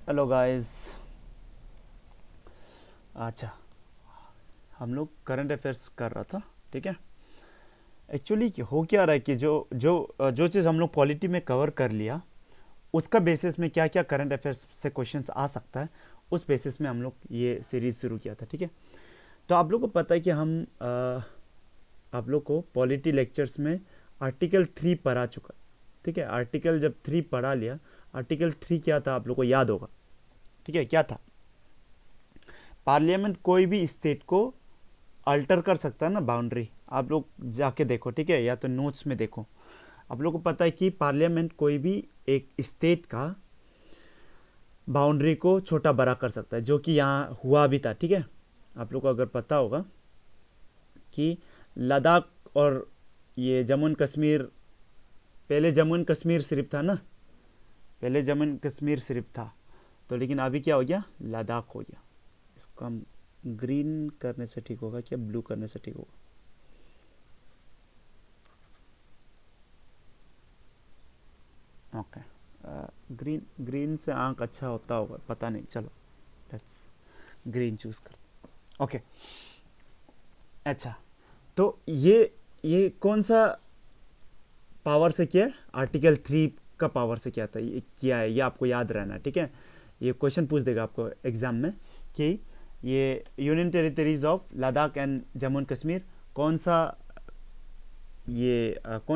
Hello guys. अच्छा, हम लोग करंट अफेयर्स कर रहा था, ठीक है। एक्चुअली हो क्या रहा है कि जो जो जो चीज़ हम लोग पॉलिटी में कवर कर लिया, उसका बेसिस में क्या क्या करंट अफेयर्स से क्वेश्चंस आ सकता है, उस बेसिस में हम लोग ये सीरीज़ शुरू किया था, ठीक है। तो आप लोग को पता है कि आप लोग को पॉलिटी लेक्चर्स में आर्टिकल 3 पढ़ा चुका, ठीक है। आर्टिकल जब 3 पढ़ा लिया, आर्टिकल 3 क्या था आप लोग को याद होगा, ठीक है। क्या था? पार्लियामेंट कोई भी स्टेट को अल्टर कर सकता है ना, बाउंड्री। आप लोग जाके देखो, ठीक है, या तो नोट्स में देखो। आप लोग को पता है कि पार्लियामेंट कोई भी एक स्टेट का बाउंड्री को छोटा बड़ा कर सकता है, जो कि यहाँ हुआ भी था, ठीक है। आप लोग को अगर पता होगा कि लद्दाख और ये जम्मू एंड कश्मीर, पहले जम्मू एंड कश्मीर सिर्फ था ना, पहले जम्मू एंड कश्मीर सिर्फ था, तो लेकिन अभी क्या हो गया, लद्दाख हो गया। इसको हम ग्रीन करने से ठीक होगा क्या ब्लू करने से ठीक होगा? ओके, ग्रीन, ग्रीन से आंख अच्छा होता होगा, पता नहीं, चलो लेट्स ग्रीन चूज कर। ओके, अच्छा। तो ये कौन सा पावर से किया है? आर्टिकल 3 का पावर से किया था, ये किया है, ये आपको याद रहना है, ठीक है। ये क्वेश्चन पूछ देगा आपको एग्जाम में कि ये union territories of Ladakh and Jammu and Kashmir कौन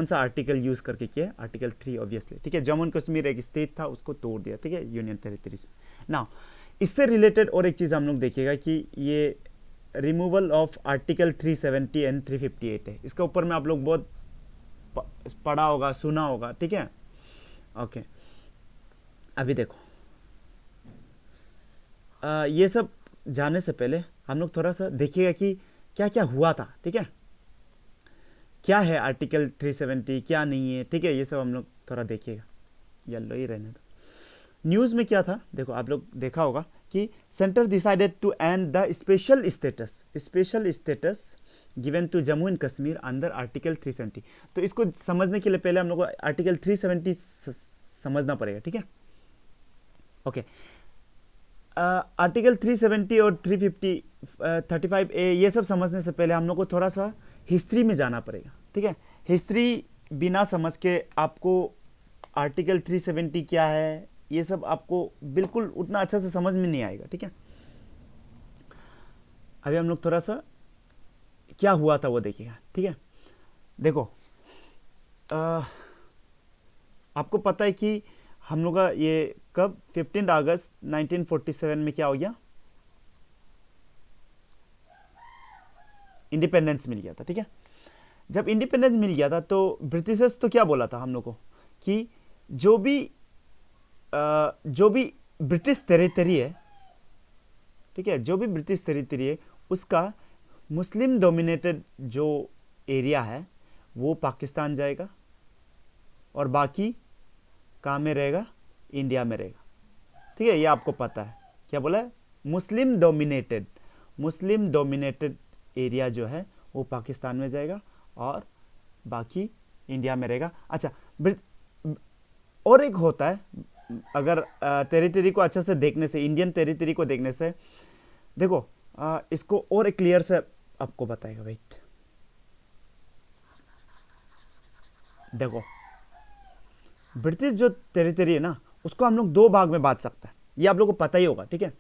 सा आर्टिकल यूज करके किया है? आर्टिकल 3 ऑब्वियसली, ठीक है। जम्मू एंड कश्मीर एक स्टेट था, उसको तोड़ दिया, ठीक है, यूनियन टेरिटरीज। नाउ इससे रिलेटेड और एक चीज़ हम लोग देखिएगा कि ये रिमूवल ऑफ आर्टिकल 370 एंड 358 है। इसके ऊपर में आप लोग बहुत पढ़ा होगा, सुना होगा, ठीक है। ओके, अभी देखो, ये सब जाने से पहले हम लोग थोड़ा सा देखिएगा कि क्या क्या हुआ था, ठीक है। क्या है आर्टिकल 370, क्या नहीं है, ठीक है। ये सब हम लोग थोड़ा देखिएगा, येलो ही रहने दो। न्यूज़ में क्या था देखो, आप लोग देखा होगा कि centre decided to end the special status given to Jammu and Kashmir under article 370। तो इसको समझने के लिए पहले हम लोग को आर्टिकल 370 समझना पड़ेगा, ठीक है। ओके, आर्टिकल 370 और 350 35A ये सब समझने से पहले हम लोग को थोड़ा सा हिस्ट्री में जाना पड़ेगा, ठीक है। हिस्ट्री बिना समझ के आपको आर्टिकल 370 क्या है, ये सब आपको बिल्कुल उतना अच्छा से समझ में नहीं आएगा, ठीक है। अभी हम लोग थोड़ा सा क्या हुआ था वो देखिएगा, ठीक है। देखो, आपको पता है कि हम लोग का ये कब 15 अगस्त 1947 में क्या हो गया, इंडिपेंडेंस मिल गया था, ठीक है। जब इंडिपेंडेंस मिल गया था तो ब्रिटिशर्स तो क्या बोला था हम लोग को कि जो भी ब्रिटिश टेरिटरी है, ठीक है, जो भी ब्रिटिश टेरिटरी है उसका मुस्लिम डोमिनेटेड जो एरिया है वो पाकिस्तान जाएगा और बाकी कहाँ में रहेगा, इंडिया में रहेगा, ठीक है। ये आपको पता है, क्या बोला है, मुस्लिम डोमिनेटेड एरिया जो है वो पाकिस्तान में जाएगा और बाकी इंडिया में रहेगा। अच्छा, और एक होता है, अगर टेरिटरी को अच्छा से देखने से, इंडियन टेरिटरी को देखने से, देखो इसको और एक क्लियर से आपको बताएगा। वेट, देखो, ब्रिटिश जो टेरिटरी है ना उसको हम लोग दो भाग में बांट सकते हैं, ये आप लोग को पता ही होगा, ठीक है।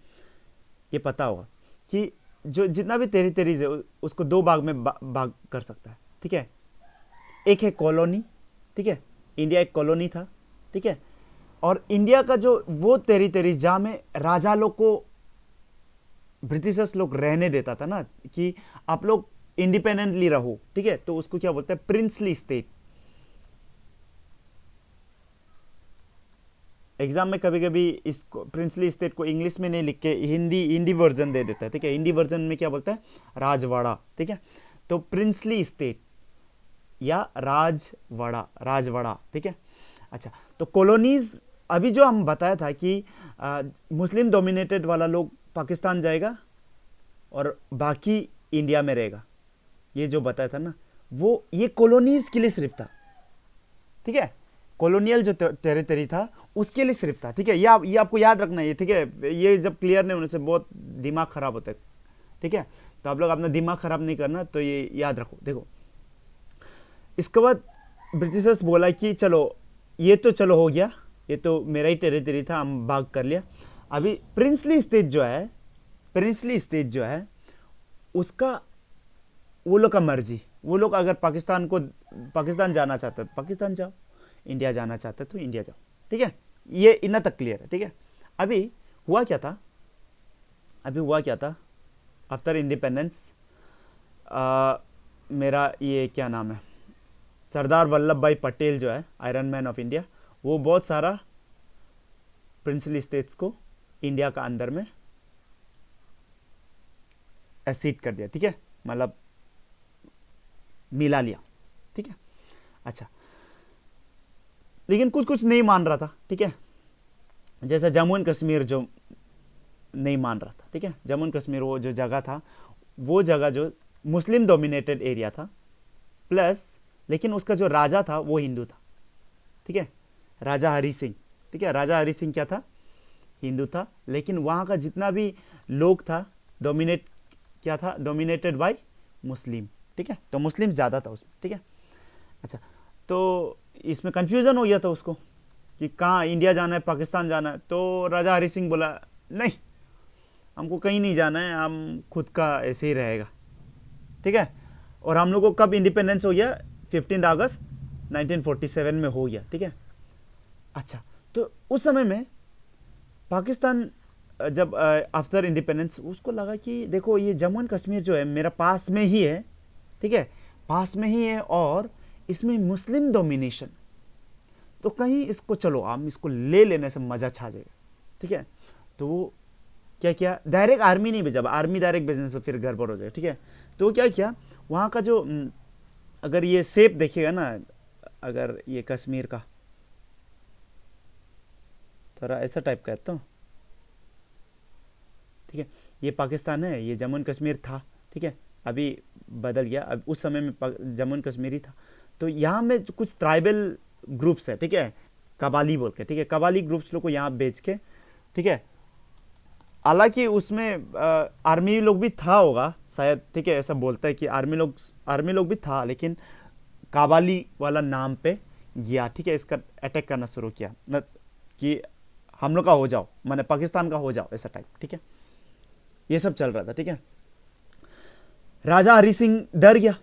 ये पता होगा कि जो जितना भी टेरिटरीज है उसको दो भाग में भाग कर सकता है, ठीक है। एक है कॉलोनी, ठीक है, इंडिया एक कॉलोनी था, ठीक है। और इंडिया का जो वो टेरिटरीज जहाँ में राजा लोग को ब्रिटिशर्स लोग रहने देता था ना, कि आप लोग इंडिपेंडेंटली रहो, ठीक है, तो उसको क्या बोलते हैं, प्रिंसली स्टेट। एग्जाम में कभी कभी इसको प्रिंसली स्टेट को इंग्लिश में नहीं लिख के हिंदी वर्जन दे देता है, ठीक है। हिंदी वर्जन में क्या बोलता है, राजवाड़ा, ठीक है। तो प्रिंसली स्टेट या राजवाड़ा, ठीक है। अच्छा, तो कॉलोनीज अभी जो हम बताया था कि मुस्लिम डोमिनेटेड वाला लोग पाकिस्तान जाएगा और बाकी इंडिया में रहेगा, ये जो बताया था ना, वो ये कॉलोनीज के लिए सिर्फ था, ठीक है। कॉलोनियल जो टेरिटरी था उसके लिए सिर्फ था, ठीक है। ये आपको याद रखना है, ठीक है। ये जब क्लियर नहीं होने से बहुत दिमाग खराब होता है, ठीक है। तो आप लोग अपना दिमाग खराब नहीं करना, तो ये याद रखो। देखो इसके बाद ब्रिटिशर्स बोला कि चलो ये तो चलो हो गया, ये तो मेरा ही टेरिटरी था, हम भाग कर लिया। अभी प्रिंसली स्टेट जो है उसका वो लोग का मर्जी। वो लोग अगर पाकिस्तान जाना चाहता है तो पाकिस्तान जाओ, इंडिया जाना चाहता है तो इंडिया जाओ, ठीक है। ये इतना तक क्लियर है, ठीक है। अभी हुआ क्या था आफ्टर इंडिपेंडेंस, मेरा ये क्या नाम है, सरदार वल्लभ भाई पटेल जो है आयरन मैन ऑफ इंडिया, वो बहुत सारा प्रिंसली स्टेट्स को इंडिया का अंदर में एसीड कर दिया, ठीक है, मतलब मिला लिया, ठीक है। अच्छा, लेकिन कुछ नहीं मान रहा था, ठीक है। जैसे जम्मू एंड कश्मीर जो नहीं मान रहा था, ठीक है। जम्मू एंड कश्मीर वो जो जगह था, वो जगह जो मुस्लिम डोमिनेटेड एरिया था, प्लस लेकिन उसका जो राजा था वो हिंदू था, ठीक है, राजा हरि सिंह, ठीक है। राजा हरि सिंह क्या था, हिंदू था, लेकिन वहाँ का जितना भी लोग था डोमिनेटेड बाय मुस्लिम, ठीक है। तो मुस्लिम ज़्यादा था उसमें, ठीक है। अच्छा, तो इसमें कन्फ्यूज़न हो गया था उसको कि कहाँ इंडिया जाना है पाकिस्तान जाना है। तो राजा हरि सिंह बोला नहीं, हमको कहीं नहीं जाना है, हम खुद का ऐसे ही रहेगा, ठीक है। और हम लोग को कब इंडिपेंडेंस हो गया, 15 अगस्त 1947 में हो गया, ठीक है। अच्छा, तो उस समय में पाकिस्तान जब आफ्टर इंडिपेंडेंस उसको लगा कि देखो ये जम्मू एंड कश्मीर जो है मेरा पास में ही है, ठीक है, पास में ही है, और इसमें मुस्लिम डोमिनेशन, तो कहीं इसको चलो हम इसको ले लेने से मज़ा छा जाएगा, ठीक है। तो वो क्या किया, डायरेक्ट आर्मी नहीं भेजा, आर्मी डायरेक्ट भेजने से फिर गड़बड़ हो जाएगा, ठीक है। तो क्या किया, वहाँ का जो अगर ये शेप देखिएगा ना, अगर ये कश्मीर का थोड़ा ऐसा टाइप का है, तो ठीक है, ये पाकिस्तान है, ये जम्मू एंड कश्मीर था, ठीक है, अभी बदल गया। अब उस समय में जम्मू एंड कश्मीर ही था। तो यहाँ में कुछ ट्राइबल ग्रुप्स है, ठीक है, कबाली बोल के, ठीक है, कबाली ग्रुप्स लोग को यहाँ बेच के, ठीक है। हालांकि उसमें आर्मी लोग भी था होगा शायद, ठीक है, ऐसा बोलता है कि आर्मी लोग भी था, लेकिन कबाली वाला नाम पे गया, ठीक है, इसका अटैक करना शुरू किया कि हम लोग का हो जाओ, माने पाकिस्तान का हो जाओ, ऐसा टाइप, ठीक है। ये सब चल रहा था, ठीक है। राजा हरि सिंह डर गया,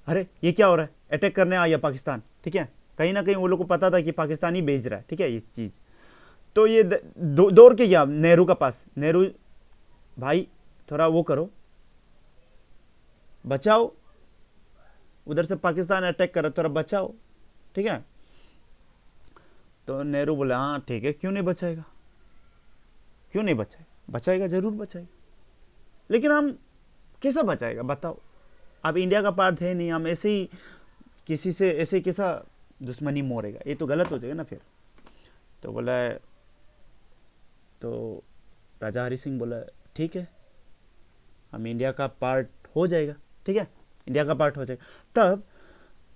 अरे ये क्या हो रहा है, अटैक करने आ गया पाकिस्तान, ठीक है। कहीं ना कहीं वो लोग को पता था कि पाकिस्तान ही भेज रहा है, ठीक है, ये चीज़। तो ये दौड़ के गया नेहरू का पास, नेहरू भाई थोड़ा वो करो, बचाओ, उधर से पाकिस्तान अटैक कर, थोड़ा बचाओ, ठीक है। तो नेहरू बोला हाँ ठीक है, क्यों नहीं बचाएगा, क्यों नहीं बचाएगा, बचाएगा, जरूर बचाएगा, लेकिन हम कैसा बचाएगा बताओ, अब इंडिया का पार्ट है नहीं, हम ऐसे ही किसी से ऐसे कैसा दुश्मनी मोड़ेगा, ये तो गलत हो जाएगा ना फिर। तो बोला, तो राजा हरि सिंह बोला ठीक है, हम इंडिया का पार्ट हो जाएगा, ठीक है, इंडिया का पार्ट हो जाएगा।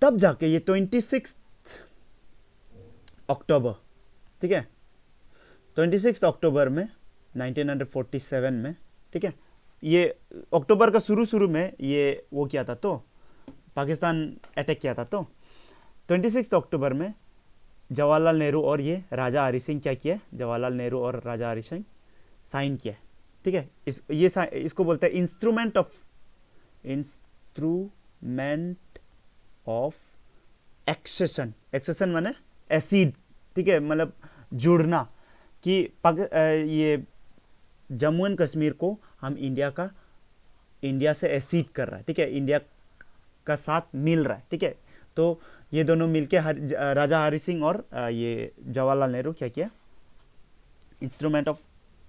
तब जाके ये 26 अक्टूबर, ठीक है, 26 अक्टूबर में 1947 में, ठीक है, ये अक्टूबर का शुरू में ये वो किया था, तो पाकिस्तान अटैक किया था। तो 26 अक्टूबर में जवाहरलाल नेहरू और ये राजा हरि सिंह क्या किया, जवाहरलाल नेहरू और राजा हरि सिंह साइन किया, ठीक है। इसको बोलते हैं इंस्ट्रूमेंट ऑफ एक्सेशन माने एसिड, ठीक है, मतलब जुड़ना, कि ये जम्मू एंड कश्मीर को हम इंडिया से एसीड कर रहा है, ठीक है, इंडिया का साथ मिल रहा है, ठीक है। तो ये दोनों मिलके राजा हरि सिंह और ये जवाहरलाल नेहरू क्या किया, इंस्ट्रूमेंट ऑफ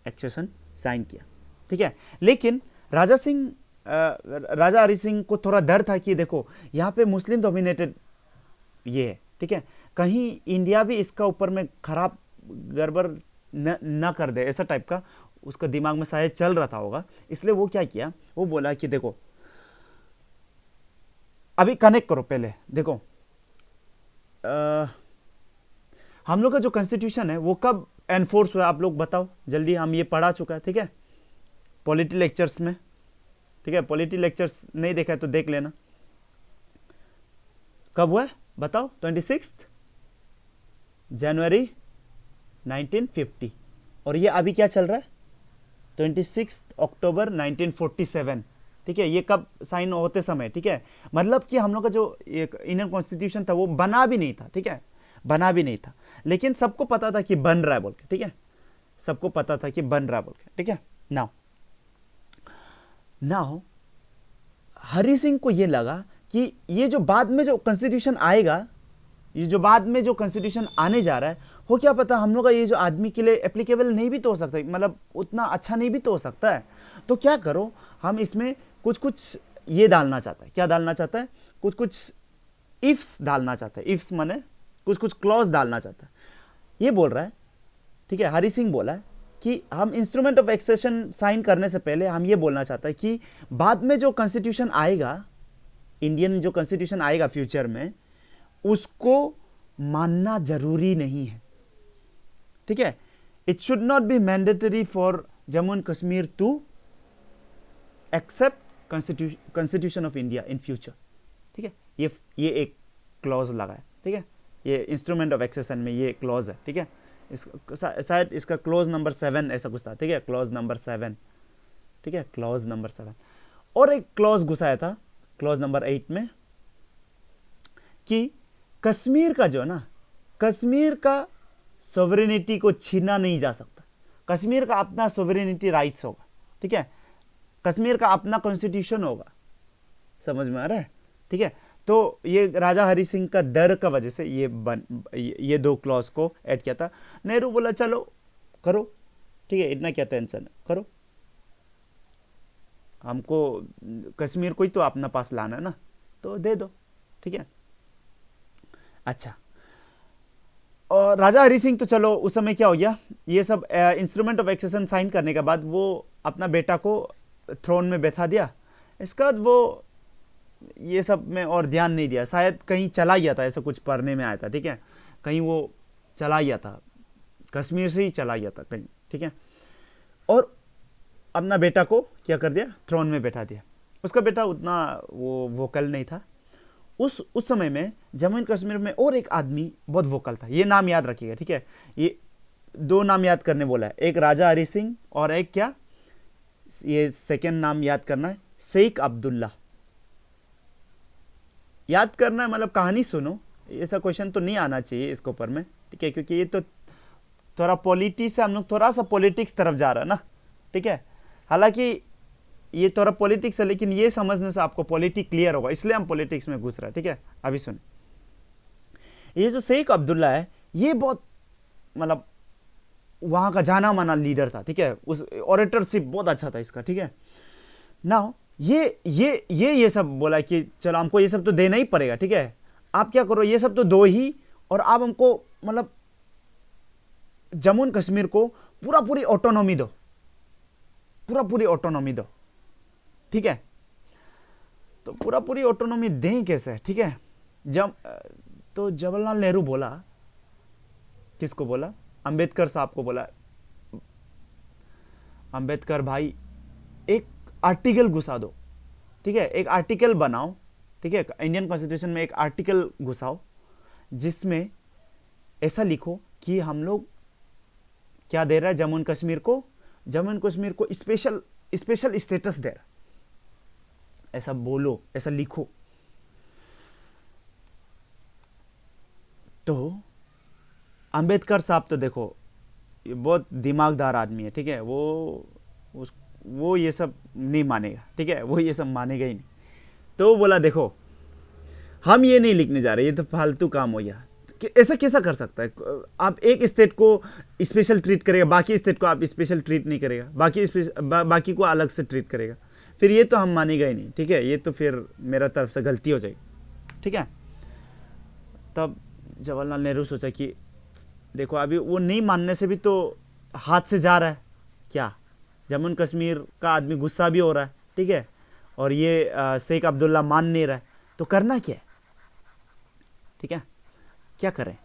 एक्सेशन साइन किया, ठीक है। लेकिन राजा हरि सिंह को थोड़ा डर था कि देखो यहाँ पे मुस्लिम डोमिनेटेड ये है, ठीक है, कहीं इंडिया भी इसका ऊपर में खराब गड़बड़ न कर दे, ऐसा टाइप का उसका दिमाग में शायद चल रहा था होगा। इसलिए वो क्या किया, वो बोला कि देखो अभी कनेक्ट करो, पहले देखो हम लोग का जो कॉन्स्टिट्यूशन है वो कब एनफोर्स हुआ, आप लोग बताओ जल्दी, हम ये पढ़ा चुका है, ठीक है, पॉलिटी लेक्चर्स में, ठीक है, पॉलिटी लेक्चर्स नहीं देखा है तो देख लेना। कब हुआ है बताओ? 26 जनवरी 1950। और ये अभी क्या चल रहा है? 26 अक्टूबर 1947, ठीक है, ये कब साइन होते समय, ठीक है। मतलब कि हम लोग का जो एक इंडियन कॉन्स्टिट्यूशन था वो बना भी नहीं था, ठीक है, बना भी नहीं था, लेकिन सबको पता था कि बन रहा है बोल के, ठीक है, सबको पता था कि बन रहा है बोल के, ठीक है। नाउ हरि सिंह को ये लगा कि ये जो बाद में जो कॉन्स्टिट्यूशन आएगा, ये जो बाद में जो कॉन्स्टिट्यूशन आने जा रहा है, हो क्या पता हम लोग का ये जो आदमी के लिए एप्लीकेबल नहीं भी तो हो सकता है, मतलब उतना अच्छा नहीं भी तो हो सकता है। तो क्या करो, हम इसमें कुछ कुछ ये डालना चाहता है, क्या डालना चाहता है, कुछ कुछ इफ्स डालना चाहता है, इफ्स माने कुछ कुछ क्लॉज डालना चाहता है। ये बोल रहा है, ठीक है, हरि सिंह बोला है कि हम इंस्ट्रूमेंट ऑफ एक्सेशन साइन करने से पहले हम ये बोलना चाहता है कि बाद में जो कॉन्स्टिट्यूशन आएगा, इंडियन जो कॉन्स्टिट्यूशन आएगा फ्यूचर में, उसको मानना जरूरी नहीं है, ठीक है। It should not be mandatory for Jammu and Kashmir to accept constitution of India in future, ठीक है। ये एक क्लॉज लगा है, ठीक है, ये इंस्ट्रूमेंट ऑफ एक्सेशन में ये क्लॉज है, ठीक है। शायद इसका क्लॉज नंबर 7 ऐसा कुछ था, ठीक है, क्लॉज नंबर 7, ठीक है, क्लॉज नंबर 7। और एक क्लॉज घुसाया था क्लॉज नंबर 8 में कि कश्मीर का जो ना, कश्मीर का सोवरेनिटी को छीना नहीं जा सकता, कश्मीर का अपना सोवरेनिटी राइट्स होगा, ठीक है, कश्मीर का अपना कॉन्स्टिट्यूशन होगा, समझ में आ रहा है, ठीक है। तो ये राजा हरि सिंह का डर का वजह से ये दो क्लॉज को ऐड किया था। नेहरू बोला चलो करो, ठीक है, इतना क्या टेंशन है, करो, हमको कश्मीर को ही तो अपना पास लाना है ना, तो दे दो, ठीक है। अच्छा, और राजा हरि सिंह तो चलो उस समय क्या हो गया, ये सब इंस्ट्रूमेंट ऑफ एक्सेशन साइन करने के बाद वो अपना बेटा को थ्रोन में बैठा दिया। इसके बाद वो ये सब में और ध्यान नहीं दिया, शायद कहीं चला गया था, ऐसा कुछ पढ़ने में आया था, ठीक है, कहीं वो चला गया था, कश्मीर से ही चला गया था कहीं, ठीक है। और अपना बेटा को क्या कर दिया, थ्रोन में बैठा दिया। उसका बेटा उतना वो वोकल नहीं था। उस समय में जम्मू एंड कश्मीर में और एक आदमी बहुत वोकल था, ये नाम याद रखिएगा, ठीक है, ये दो नाम याद करने बोला है, एक राजा हरि सिंह और एक क्या, ये सेकंड नाम याद करना है, शेख अब्दुल्ला। याद करना है, मतलब कहानी सुनो, ऐसा क्वेश्चन तो नहीं आना चाहिए इसके ऊपर में, ठीक है, क्योंकि ये तो थोड़ा पॉलिटी से हम लोग थोड़ा सा पॉलिटिक्स तरफ जा रहा है ना, ठीक है। हालांकि ये थोड़ा पॉलिटिक्स है, लेकिन ये समझने से आपको पॉलिटिक्स क्लियर होगा, इसलिए हम पॉलिटिक्स में घुस रहे हैं, ठीक है। अभी सुन, ये जो शेख अब्दुल्ला है, ये बहुत मतलब वहां का जाना माना लीडर था, ठीक है, उस ऑरेटरशिप बहुत अच्छा था इसका, ठीक है। नाउ ये सब बोला कि चलो हमको ये सब तो देना ही पड़ेगा, ठीक है, आप क्या करो, ये सब तो दो ही, और आप हमको मतलब जम्मू एंड कश्मीर को पूरी ऑटोनॉमी दो, पूरी ऑटोनॉमी दो, ठीक है। तो पूरी ऑटोनॉमी दें कैसे, ठीक है। तो जवाहरलाल नेहरू बोला, किसको बोला, अंबेडकर साहब को बोला, अंबेडकर भाई एक आर्टिकल घुसा दो, ठीक है, एक आर्टिकल बनाओ, ठीक है, इंडियन कॉन्स्टिट्यूशन में एक आर्टिकल घुसाओ जिसमें ऐसा लिखो कि हम लोग क्या दे रहा है, जम्मू एंड कश्मीर को स्पेशल स्टेटस दे रहा, ऐसा बोलो, ऐसा लिखो। तो अंबेडकर साहब तो देखो ये बहुत दिमागदार आदमी है, ठीक है, वो ये सब नहीं मानेगा, ठीक है, वो ये सब मानेगा ही नहीं। तो वो बोला देखो हम ये नहीं लिखने जा रहे, ये तो फालतू काम हो गया, ऐसा कैसा कर सकता है, आप एक स्टेट को स्पेशल ट्रीट करेगा, बाकी स्टेट को आप स्पेशल ट्रीट नहीं करेगा, बाकी को अलग से ट्रीट करेगा, फिर ये तो हम मानेगा ही नहीं, ठीक है, ये तो फिर मेरा तरफ से गलती हो जाएगी, ठीक है। तब जवाहरलाल नेहरू सोचा कि देखो अभी वो नहीं मानने से भी तो हाथ से जा रहा है, क्या जम्मू एंड कश्मीर का आदमी गुस्सा भी हो रहा है, ठीक है, और ये शेख अब्दुल्ला मान नहीं रहा है, तो करना क्या है, ठीक है, क्या करें।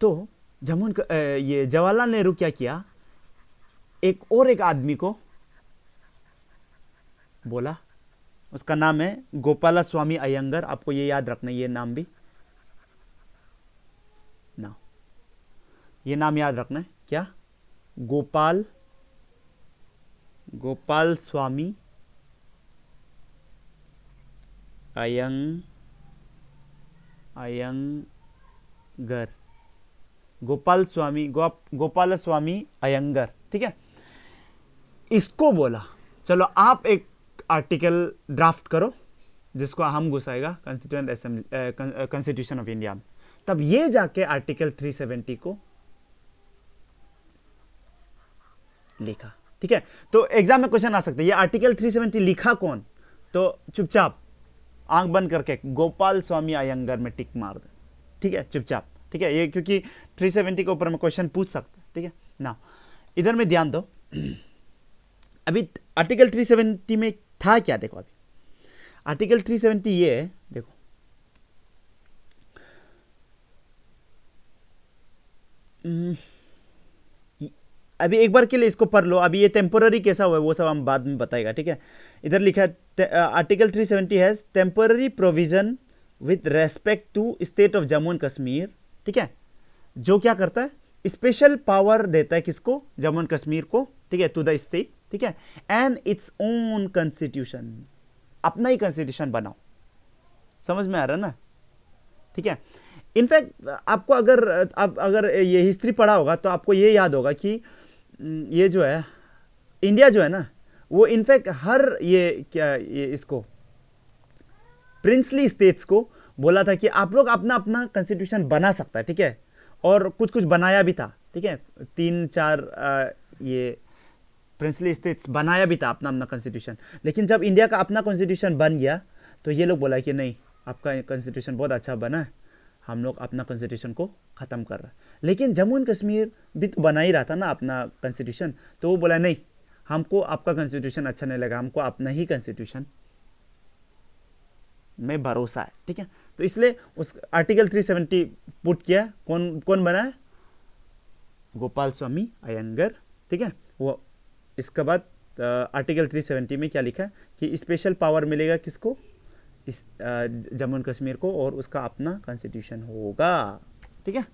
तो ये जवाहरलाल नेहरू क्या किया, एक आदमी को बोला, उसका नाम है गोपाला स्वामी अयंगर। आपको ये याद रखना, ये नाम भी ना, ये नाम याद रखना है क्या, गोपाल स्वामी अयंगर, गोपाल स्वामी अयंगर, ठीक है। इसको बोला चलो आप एक आर्टिकल ड्राफ्ट करो जिसको हम घुसाएगा constituent assembly, constitution of India में। तब ये जाके आर्टिकल 370 को लिखा, ठीक है। तो एग्जाम में क्वेश्चन आ सकता है, ये आर्टिकल 370 लिखा कौन, तो चुपचाप आंख बंद करके गोपाल स्वामी अयंगर में टिक मार दे, ठीक है, चुपचाप, ठीक है। ये क्योंकि 370 के ऊपर में क्वेश्चन पूछ सकते हैं, ठीक है ना। इधर में ध्यान दो, अभी आर्टिकल 370 में था क्या, देखो अभी आर्टिकल 370 ये है, देखो अभी एक बार के लिए इसको पढ़ लो, अभी ये टेम्पोररी कैसा हुआ है वो सब हम बाद में बताएगा, ठीक है। इधर लिखा है article 370 has temporary provision with respect to state of Jammu and Kashmir, ठीक है। जो क्या करता है, स्पेशल पावर देता है किसको, जम्मू एंड कश्मीर को, ठीक है, टू द स्टेट, ठीक है, एंड इट्स ओन कॉन्स्टिट्यूशन, अपना ही कॉन्स्टिट्यूशन बनाओ। समझ में आ रहा है ना, ठीक है। इनफैक्ट आपको अगर ये हिस्ट्री पढ़ा होगा तो आपको ये याद होगा कि ये जो है इंडिया जो है ना, वो इनफैक्ट हर ये इसको प्रिंसली स्टेट्स को बोला था कि आप लोग अपना अपना कॉन्स्टिट्यूशन बना सकता है, ठीक है, और कुछ बनाया भी था, ठीक है, 3-4 ये प्रिंसली स्टेट्स बनाया भी था अपना अपना कॉन्स्टिट्यूशन। लेकिन जब इंडिया का अपना कॉन्स्टिट्यूशन बन गया तो ये लोग बोला कि नहीं, आपका कॉन्स्टिट्यूशन बहुत अच्छा बना है, हम लोग अपना कॉन्स्टिट्यूशन को ख़त्म कर रहे हैं। लेकिन जम्मू एंड कश्मीर भी तो बना ही रहा था ना अपना कॉन्स्टिट्यूशन, तो वो बोला नहीं, हमको आपका कॉन्स्टिट्यूशन अच्छा नहीं लगा, हमको अपना ही कॉन्स्टिट्यूशन में भरोसा है, ठीक है। तो इसलिए उस आर्टिकल 370 पुट किया, कौन बना है, गोपाल स्वामी अयंगर, ठीक है। वो इसके बाद आर्टिकल 370 में क्या लिखा है कि स्पेशल पावर मिलेगा किसको, इस जम्मू एंड कश्मीर को, और उसका अपना कॉन्स्टिट्यूशन होगा, ठीक है।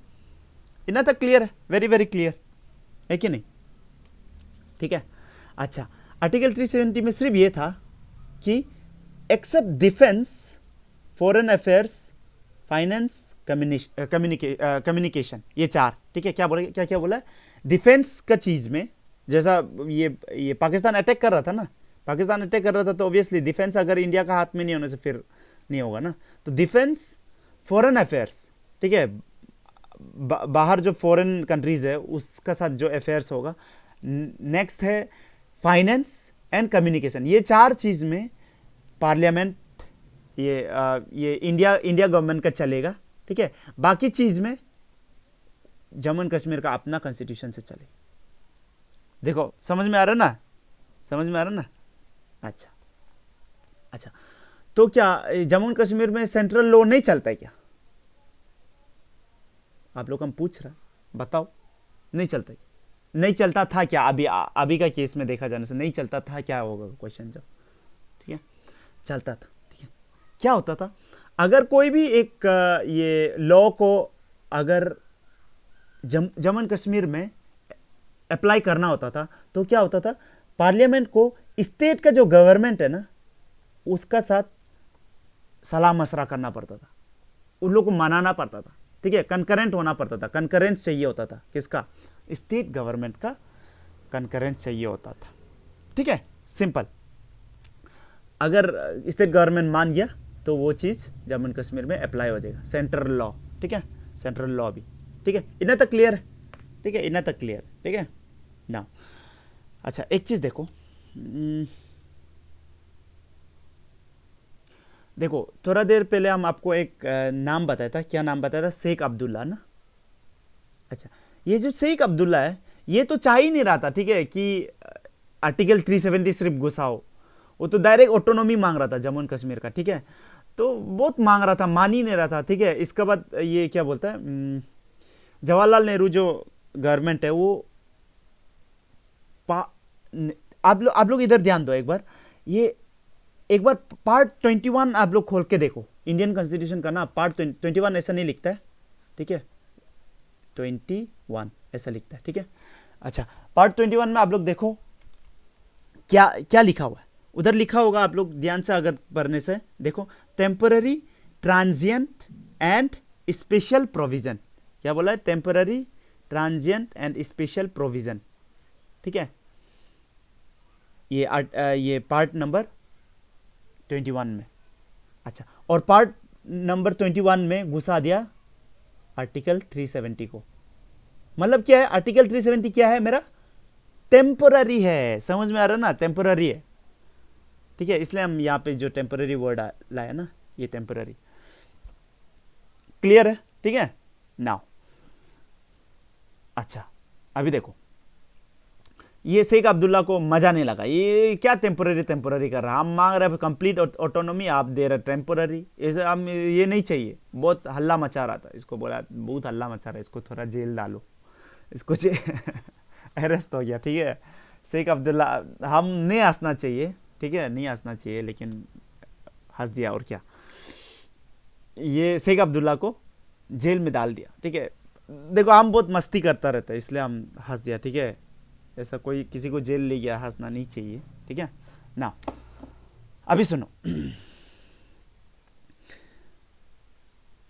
इतना तक क्लियर है, वेरी वेरी क्लियर है कि नहीं, ठीक है। अच्छा, आर्टिकल 370 में सिर्फ ये था कि except defence, foreign affairs, finance, communication, ये 4, ठीक है। क्या बोला है, डिफेंस का चीज़ में, जैसा ये पाकिस्तान अटैक कर रहा था ना, पाकिस्तान अटैक कर रहा था तो ऑब्वियसली डिफेंस अगर इंडिया का हाथ में नहीं होने से फिर नहीं होगा ना। तो डिफेंस, फॉरेन अफेयर्स, ठीक है, बाहर जो फॉरेन कंट्रीज है उसका साथ जो अफेयर्स होगा। नेक्स्ट है फाइनेंस एंड कम्युनिकेशन, ये 4 चीज़ में पार्लियामेंट ये इंडिया गवर्नमेंट का चलेगा, ठीक है। बाकी चीज़ में जम्मू एंड कश्मीर का अपना कॉन्स्टिट्यूशन से चले। देखो समझ में आ रहा ना, समझ में आ रहा ना। अच्छा, तो क्या जम्मू एंड कश्मीर में सेंट्रल लॉ नहीं चलता है क्या, आप लोग हम पूछ रहे, बताओ, नहीं चलता, नहीं चलता था क्या, अभी का केस में देखा जाने से नहीं चलता था क्या, होगा क्वेश्चन जब, ठीक है, चलता था, ठीक है। क्या होता था, अगर कोई भी एक ये लॉ को अगर जम्मू एंड कश्मीर में अप्लाई करना होता था तो क्या होता था, पार्लियामेंट को स्टेट का जो गवर्नमेंट है ना उसका साथ सलाह मशवरा करना पड़ता था, उन लोगों को मनाना पड़ता था, ठीक है, कंकरेंट होना पड़ता था, कंकरेंस चाहिए होता था, किसका, स्टेट गवर्नमेंट का कंकरेंस चाहिए होता था, ठीक है, सिंपल। अगर स्टेट गवर्नमेंट मान गया तो वो चीज़ जम्मू एंड कश्मीर में अप्लाई हो जाएगा, सेंट्रल लॉ, ठीक है, सेंट्रल लॉ भी, ठीक है। इतना तक क्लियर है, ठीक है, इतना तक क्लियर, ठीक है ना। अच्छा, एक चीज़ देखो, देखो थोड़ा देर पहले हम आपको एक नाम बताया था, क्या नाम बताया था, शेख अब्दुल्ला ना। अच्छा, ये जो शेख अब्दुल्ला है ये तो चाह ही नहीं रहा था, ठीक है, कि आर्टिकल 370 सिर्फ घुसाओ, वो तो डायरेक्ट ऑटोनॉमी मांग रहा था जम्मू एंड कश्मीर का, ठीक है, तो बहुत मांग रहा था, मान ही नहीं रहा था, ठीक है। इसके बाद ये क्या बोलता है, जवाहरलाल नेहरू जो गवर्नमेंट है वो आप लोग इधर ध्यान दो एक बार, ये एक बार पार्ट 21 आप लोग खोल के देखो इंडियन कॉन्स्टिट्यूशन का ना, पार्ट 21 ऐसा नहीं लिखता है, ठीक है, 21 ऐसा लिखता है, ठीक है। अच्छा, पार्ट 21 में आप लोग देखो क्या क्या लिखा हुआ है, उधर लिखा होगा, आप लोग ध्यान से अगर पढ़ने से देखो, temporary, transient and special provision, क्या बोला है, temporary, transient and special provision, ठीक है। ये पार्ट नंबर 21 में। अच्छा, और पार्ट नंबर 21 में घुसा दिया आर्टिकल 370 को। मतलब क्या है आर्टिकल 370, क्या है मेरा, टेम्पररी है, समझ में आ रहा है ना, टेम्पररी है, ठीक है, इसलिए हम यहाँ पे जो टेम्पररी वर्ड लाया ना, ये टेम्पररी, क्लियर है, ठीक है। नाउ अच्छा, अभी देखो, ये शेख अब्दुल्ला को मजा नहीं लगा, ये क्या टेम्पररी टेम्पररी कर रहा, हम मांग रहे कंप्लीट ऑटोनॉमी, आप दे रहे टेम्पररी, ऐसे हम ये नहीं चाहिए, बहुत हल्ला मचा रहा था, इसको बोला बहुत हल्ला मचा रहा है, इसको थोड़ा जेल डालो, इसको अरेस्ट हो गया, ठीक है। शेख अब्दुल्ला, हम नहीं हंसना चाहिए, ठीक है, नहीं हंसना चाहिए, लेकिन हंस दिया, और क्या, ये शेख अब्दुल्ला को जेल में डाल दिया, ठीक है। देखो हम बहुत मस्ती करता रहता है, इसलिए हम हंस दिया, ठीक है, ऐसा कोई किसी को जेल ले गया हंसना नहीं चाहिए, ठीक है ना। अभी सुनो,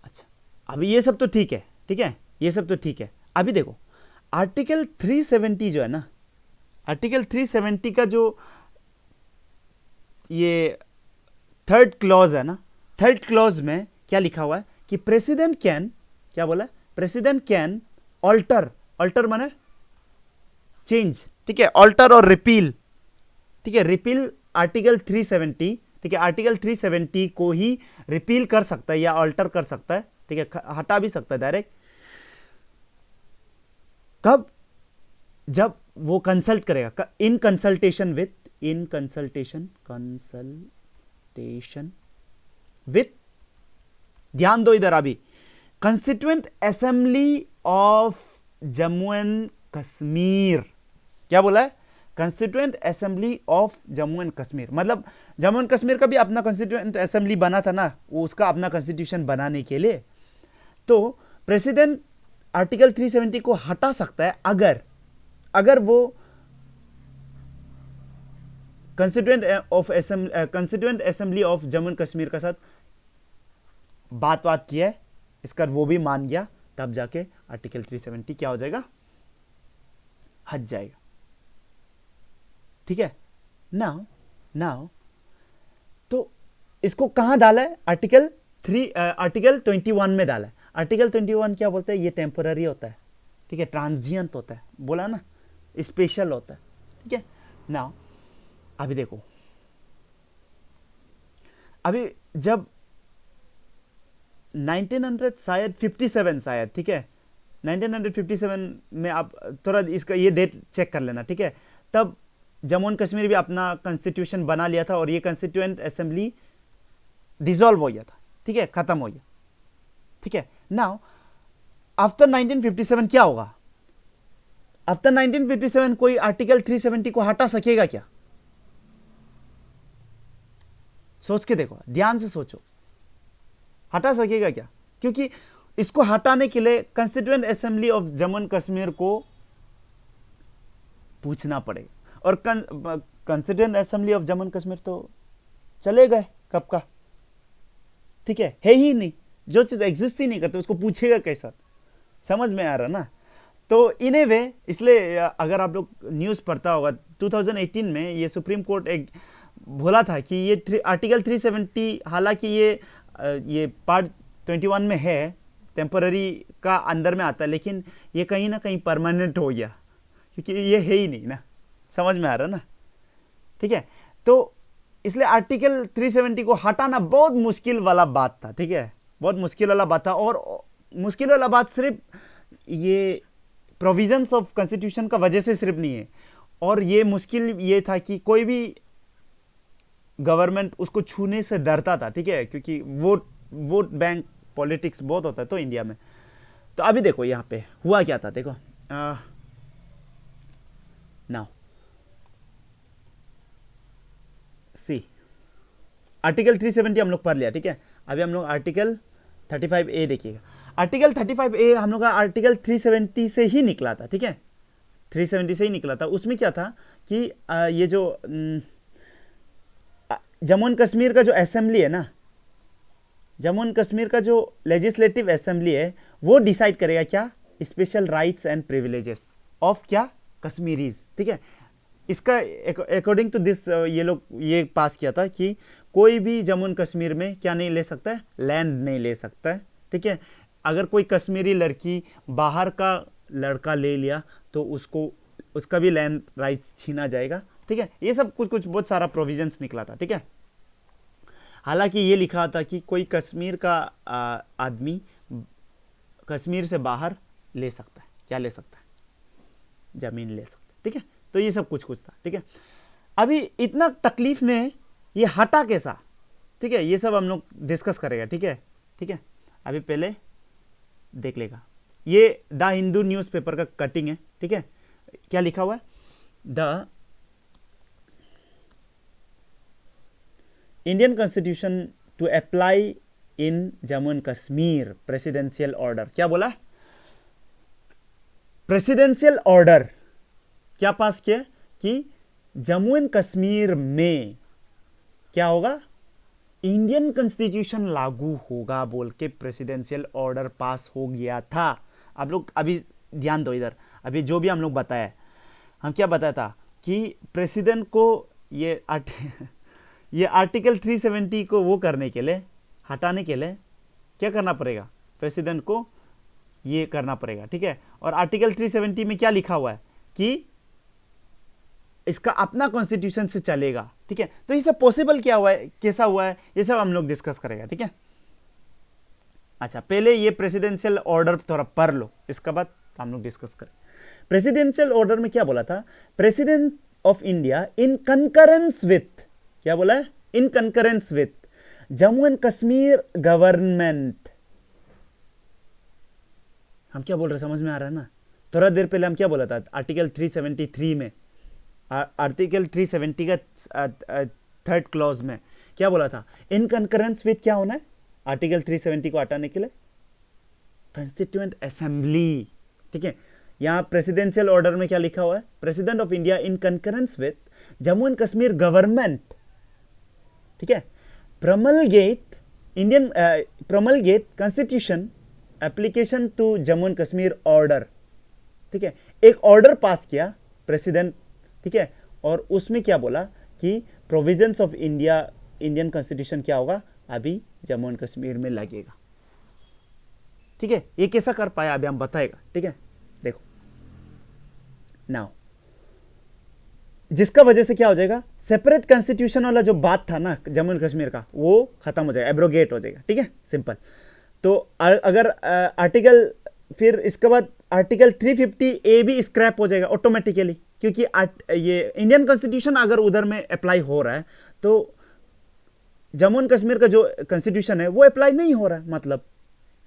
अच्छा, अभी ये सब तो ठीक है, ठीक है, ये सब तो ठीक है। अभी देखो आर्टिकल 370 जो है ना, आर्टिकल 370 का जो ये थर्ड क्लॉज है ना, थर्ड क्लॉज में क्या लिखा हुआ है कि प्रेसिडेंट कैन, क्या बोला, प्रेसिडेंट कैन ऑल्टर, ऑल्टर माने चेंज, ठीक है, ऑल्टर और रिपील, ठीक है, रिपील आर्टिकल 370, ठीक है, आर्टिकल 370 को ही रिपील कर सकता है या ऑल्टर कर सकता है, ठीक है, हटा भी सकता है डायरेक्ट, कब, जब वो कंसल्ट करेगा, in consultation with, in consultation, consultation with, ध्यान दो इधर, अभी constituent assembly of Jammu and Kashmir, क्या बोला है, constituent assembly of Jammu and Kashmir, मतलब जम्मू एंड कश्मीर का भी अपना कंस्टिट्यूएंट असेंबली बना था ना, वो उसका अपना कॉन्स्टिट्यूशन बनाने के लिए, तो प्रेसिडेंट आर्टिकल 370 को हटा सकता है अगर वो constituent assembly of Jammu and Kashmir के साथ बात किया है, इसका वो भी मान गया, तब जाके आर्टिकल 370 क्या हो जाएगा, हट जाएगा, ठीक है। नाउ तो इसको कहां डाला है, आर्टिकल 21 में डाला है। आर्टिकल 21 क्या बोलता है, ये टेम्पररी होता है, ठीक है, ट्रांजिएंट होता है, बोला ना, स्पेशल होता है, ठीक है। नाउ अभी देखो, अभी जब 1900 शायद 57 शायद, ठीक है, 1957 में आप थोड़ा इसका ये डेट चेक कर लेना, ठीक है, तब जम्मू एंड कश्मीर भी अपना कॉन्स्टिट्यूशन बना लिया था और ये कॉन्स्टिट्यूएंट असेंबली डिसॉल्व हो गया था, ठीक है, खत्म हो गया, ठीक है। नाउ आफ्टर 1957 क्या होगा, आफ्टर 1957 कोई आर्टिकल 370 को हटा सकेगा क्या, सोच के देखो, ध्यान से सोचो, हटा सकेगा क्या, क्योंकि इसको हटाने के लिए constituent assembly of Jammu and Kashmir को पूछना पड़ेगा, और constituent assembly of Jammu and Kashmir तो चले गए कब का, ठीक है ही नहीं, जो चीज एग्जिस्ट ही नहीं करती उसको पूछेगा कैसा, समझ में आ रहा ना। तो इन ए वे, इसलिए अगर आप लोग न्यूज़ पढ़ता होगा 2018 में ये सुप्रीम कोर्ट एक बोला था कि ये आर्टिकल 370 हालांकि ये पार्ट 21 में है, टेम्पररी का अंदर में आता है, लेकिन ये कहीं ना कहीं परमानेंट हो गया, क्योंकि ये है ही नहीं ना, समझ में आ रहा ना, ठीक है। तो इसलिए आर्टिकल 370 को हटाना बहुत मुश्किल वाला बात था, ठीक है, बहुत मुश्किल वाला बात था, और मुश्किल वाला बात सिर्फ ये प्रोविजंस ऑफ कॉन्स्टिट्यूशन का वजह से सिर्फ नहीं है, और ये मुश्किल ये था कि कोई भी गवर्नमेंट उसको छूने से डरता था, ठीक है, क्योंकि वोट बैंक पॉलिटिक्स बहुत होता है तो इंडिया में, तो अभी देखो यहाँ पे हुआ क्या था, देखो नाउ सी आर्टिकल 370 हम लोग पढ़ लिया, ठीक है। अभी हम लोग आर्टिकल 35A देखिएगा। आर्टिकल 35A हम लोग का आर्टिकल 370 से ही निकला था, ठीक है, 370 से ही निकला था। उसमें क्या था कि ये जो जम्मू एंड कश्मीर का जो असेंबली है ना, जम्मू एंड कश्मीर का जो लेजिस्लेटिव असेंबली है वो डिसाइड करेगा क्या, special rights and privileges of क्या, कश्मीरीज, ठीक है। इसका अकॉर्डिंग टू दिस ये लोग ये पास किया था कि कोई भी जम्मू एंड कश्मीर में क्या नहीं ले सकता है, लैंड नहीं ले सकता है, ठीक है। अगर कोई कश्मीरी लड़की बाहर का लड़का ले लिया तो उसको उसका भी लैंड राइट्स छीना जाएगा, ठीक है। ये सब कुछ कुछ बहुत सारा प्रोविजंस निकला था, ठीक है। हालांकि ये लिखा था कि कोई कश्मीर का आदमी कश्मीर से बाहर ले सकता है, क्या ले सकता है, जमीन ले सकता है, ठीक है। तो ये सब कुछ कुछ था, ठीक है। अभी इतना तकलीफ में ये हटा कैसा, ठीक है, ये सब हम लोग डिस्कस करेगा, ठीक है, ठीक है। अभी पहले देख लेगा, ये द हिंदू न्यूज़पेपर का कटिंग है, ठीक है। क्या लिखा हुआ है, the Indian constitution to apply in Jammu and Kashmir presidential order, क्या बोला, प्रेसिडेंशियल ऑर्डर क्या पास किया कि जम्मू एंड कश्मीर में क्या होगा, इंडियन कॉन्स्टिट्यूशन लागू होगा बोल के प्रेसिडेंशियल ऑर्डर पास हो गया था। आप लोग अभी ध्यान दो इधर, अभी जो भी हम लोग बताया, हम क्या बताया था कि प्रेसिडेंट को ये आर्टिकल 370 को वो करने के लिए, हटाने के लिए क्या करना पड़ेगा, प्रेसिडेंट को ये करना पड़ेगा, ठीक है। और आर्टिकल 370 में क्या लिखा हुआ है कि इसका अपना कॉन्स्टिट्यूशन से चलेगा, ठीक है। तो ये सब पॉसिबल क्या हुआ है, कैसा हुआ है, ये सब हम लोग डिस्कस करेगा, ठीक है। अच्छा, पहले ये प्रेसिडेंशियल ऑर्डर थोड़ा पढ़ लो, इसके बाद हम लोग डिस्कस करें। प्रेसिडेंशियल ऑर्डर में क्या बोला था, president of India in concurrence with, क्या बोला है, in concurrence with Jammu and Kashmir government. हम क्या बोल रहे, समझ में आ रहा है ना। थोड़ा देर पहले हम क्या बोला था, आर्टिकल 373 में, आर्टिकल 370 का थर्ड क्लॉज में क्या बोला था, इन कंकरेंस विथ क्या होना है, आर्टिकल 370 को हटाने के लिए कॉन्स्टिट्यूएंट असेंबली, ठीक है। यहां प्रेसिडेंशियल ऑर्डर में क्या लिखा हुआ है, president of India in concurrence with Jammu and Kashmir government, ठीक है, promulgate constitution application to Jammu and Kashmir order, ठीक है। एक ऑर्डर पास किया प्रेसिडेंट, ठीक है, और उसमें क्या बोला कि प्रोविजंस ऑफ इंडियन कॉन्स्टिट्यूशन क्या होगा, अभी जम्मू एंड कश्मीर में लगेगा, ठीक है। ये कैसा कर पाया अभी हम बताएगा, ठीक है। देखो नाउ, जिसका वजह से क्या हो जाएगा, सेपरेट कॉन्स्टिट्यूशन वाला जो बात था ना जम्मू एंड कश्मीर का, वो खत्म हो जाएगा, एब्रोगेट हो जाएगा, ठीक है, सिंपल। तो अगर आर्टिकल, फिर इसके बाद आर्टिकल 350A भी स्क्रैप हो जाएगा ऑटोमेटिकली, क्योंकि ये इंडियन कॉन्स्टिट्यूशन अगर उधर में अप्लाई हो रहा है तो जम्मू एंड कश्मीर का जो कॉन्स्टिट्यूशन है वो अप्लाई नहीं हो रहा है, मतलब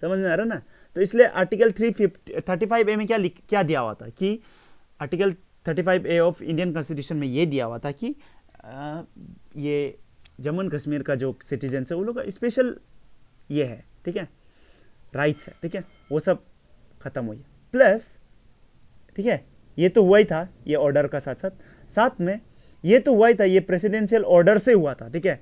समझ में आ रहा है ना। तो इसलिए आर्टिकल 35A में क्या दिया हुआ था कि article 35A of Indian constitution में ये दिया हुआ था कि ये जम्मू एंड कश्मीर का जो सिटीजन है वो लोग का स्पेशल ये है, ठीक है, राइट्स है, ठीक है, वो सब खत्म हुई प्लस, ठीक है। ये तो हुआ ही था, ये ऑर्डर का साथ में ये तो हुआ ही था, ये प्रेसिडेंशियल ऑर्डर से हुआ था, ठीक है।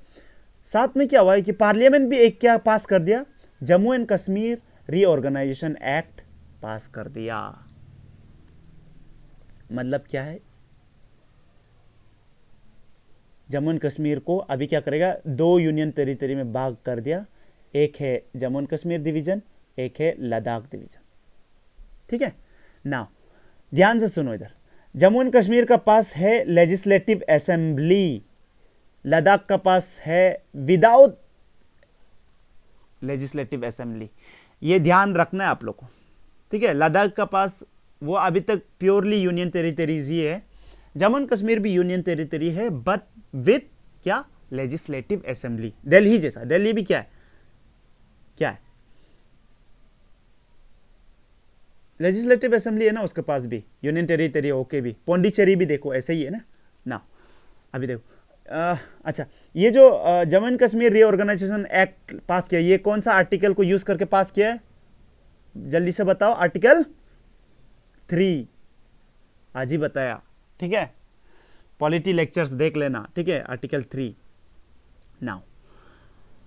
साथ में क्या हुआ है कि पार्लियामेंट भी एक क्या पास कर दिया, Jammu and Kashmir reorganisation act pass कर दिया। मतलब क्या है, जम्मू एंड कश्मीर को अभी क्या करेगा, 2 यूनियन टेरिटरी में भाग कर दिया, एक है जम्मू एंड कश्मीर डिवीजन, एक है लद्दाख डिवीजन, ठीक है ना। ध्यान से सुनो इधर, जम्मू एंड कश्मीर का पास है लेजिस्लेटिव असेंबली, लद्दाख का पास है विदाउट लेजिस्लेटिव असेंबली। ये ध्यान रखना है आप लोग को, ठीक है। लद्दाख का पास वो अभी तक प्योरली यूनियन टेरिटरीज ही है, जम्मू एंड कश्मीर भी यूनियन टेरिटरी है बट विथ क्या, लेजिस्लेटिव असेंबली। दिल्ली जैसा, दिल्ली भी क्या है, लेजिस्लेटिव असेंबली है ना, उसके पास भी यूनियन टेरिटरी ओके भी, पौंडीचेरी भी देखो ऐसे ही है ना। अभी देखो अच्छा, ये जो Jammu and Kashmir reorganisation act pass किया, ये कौन सा आर्टिकल को यूज करके पास किया है, जल्दी से बताओ। आर्टिकल 3, आज ही बताया, ठीक है, पॉलिटी लेक्चर्स देख लेना, ठीक है। आर्टिकल 3। नाउ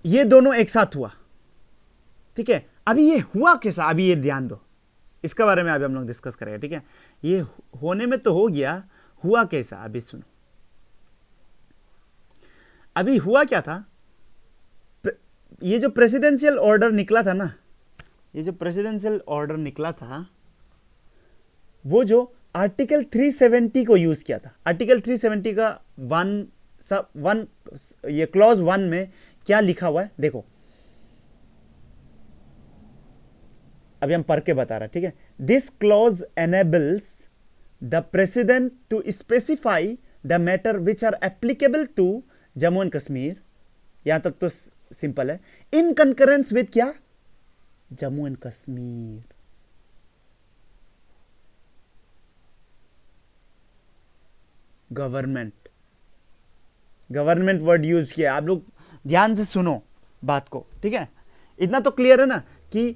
ये दोनों एक साथ हुआ, ठीक है। अभी ये हुआ कैसा, अभी ये ध्यान दो, इसके बारे में अभी हम लोग डिस्कस करेंगे, ठीक है। ये होने में तो हो गया, हुआ कैसा अभी सुनो। अभी हुआ क्या था, ये जो प्रेसिडेंशियल ऑर्डर निकला था ना, ये जो प्रेसिडेंशियल ऑर्डर निकला था, वो जो आर्टिकल 370 को यूज किया था। आर्टिकल 370 का वन ये क्लॉज 1 में क्या लिखा हुआ है देखो, अभी हम पढ़ के बता रहे हैं, ठीक है। This clause enables the president to specify the matter which are applicable to Jammu and Kashmir, यहां तक तो सिंपल है, इन कंकरेंस विद क्या, Jammu and Kashmir. Government word use किया, आप लोग ध्यान से सुनो बात को, ठीक है। इतना तो क्लियर है ना कि